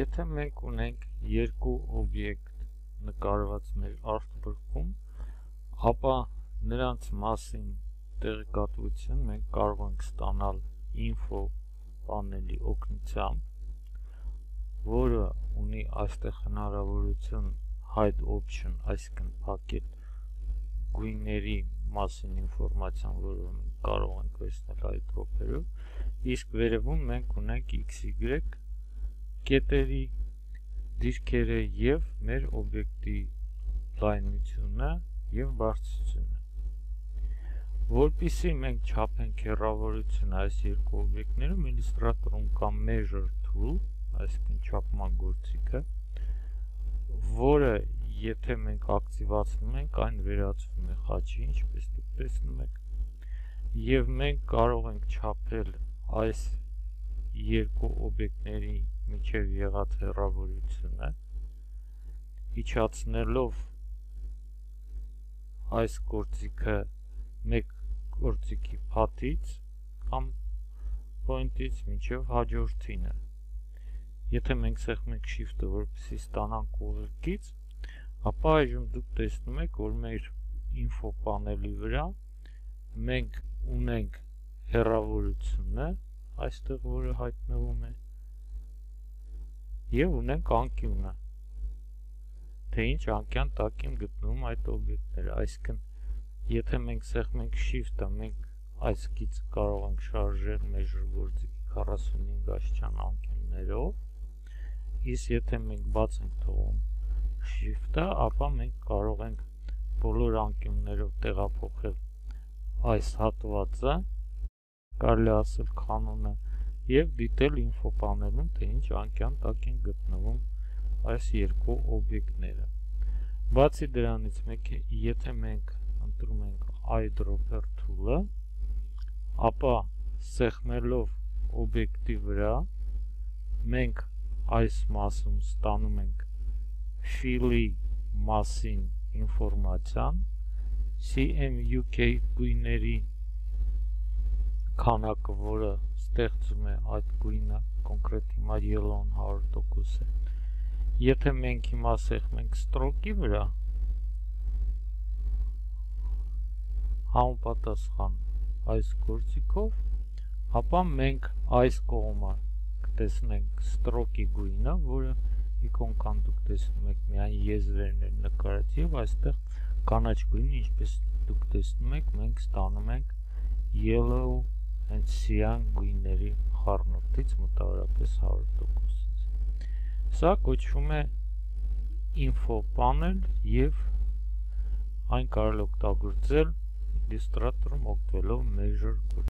Եթե մենք ունենք երկու օբյեկտ նկարված մեր artwork-ում, ապա նրանց մասին տեղեկատվություն մենք կարող ենք ստանալ info պանելի օգնությամբ, որը ունի այստեղ հնարավորություն hide option, այսինքն փակել գույների մասին ինֆորմացիան, որը մենք կարող ենք վերցնել այդ րոպեով, իսկ վերևում մենք ունենք XY կետերի դիրքերը եւ մեր օբյեկտի լայնությունը եւ բարձրությունը։ Որպեսզի մենք չափենք հեռավորությունը այս երկու օբյեկտներում, Illustrator-ում կա measure tool, այսինքն չափման գործիքը, որը եթե մենք ակտիվացնում ենք, այն վերածվում է խաչի, ինչպես դուք տեսնում եք, եւ մենք կարող ենք չափել այս երկու օբյեկտների միջև եղած հեռավորությունը, իջացնելով այս գործիքը մեկ գործիքի փաթից կամ point-ից մինչև հաջորդինը։ Եթե մենք սեղմում ենք Shift-ը, որպեսզի ստանանք ուղղակից, ապա այժմ դուք տեսնում եք, որ մեր info պանելի վրա մենք ունենք հեռավորությունը, այստեղ որը հայտնվում է, եւ ունենք անկյունը, թե ինչ անկյան տակ են գտնվում այդ օբյեկտները, այսինքն եթե մենք սեղմենք Shift-ը, մենք այս գիծը կարող ենք շարժել measure գործիքի 45 աստիճան անկյուններով, իսկ եթե մենք բաց ենք թողում Shift-ը, ապա մենք կարող ենք բոլոր անկյուններով տեղափոխել այս հատվածը, կարելի ասել կանոնը, եւ դիտել info պանելում, թե ինչ անկյան տակ են գտնվում այս երկու օբյեկտները։ Բացի դրանից, եթե մենք ընտրում ենք eyedropper tool-ը, ապա սեղմելով օբյեկտի վրա մենք այս մասում ստանում ենք fill-ի մասին ինֆորմացիան, CMYK գույների քանակը, որը ստեղծում է այդ գույնը, կոնկրետ հիմա yellow-ն 100% է։ Եթե մենք հիմա սեղմենք stroke-ի վրա, համապատասխան այս գործիքով, ապա մենք այս կողմը կտեսնենք stroke-ի գույնը, որը իկոնկան դուք տեսնում եք միայն եզրերն են նկարած, եւ այստեղ կանաչ գույնը, ինչպես դուք տեսնում եք, մենք ստանում ենք yellow and cyan գույների խառնուրդից մոտավորապես 100%-ից։ Սա կոչվում է info panel եւ այն կարելի օգտագործել Illustrator-ում օգտվելով measure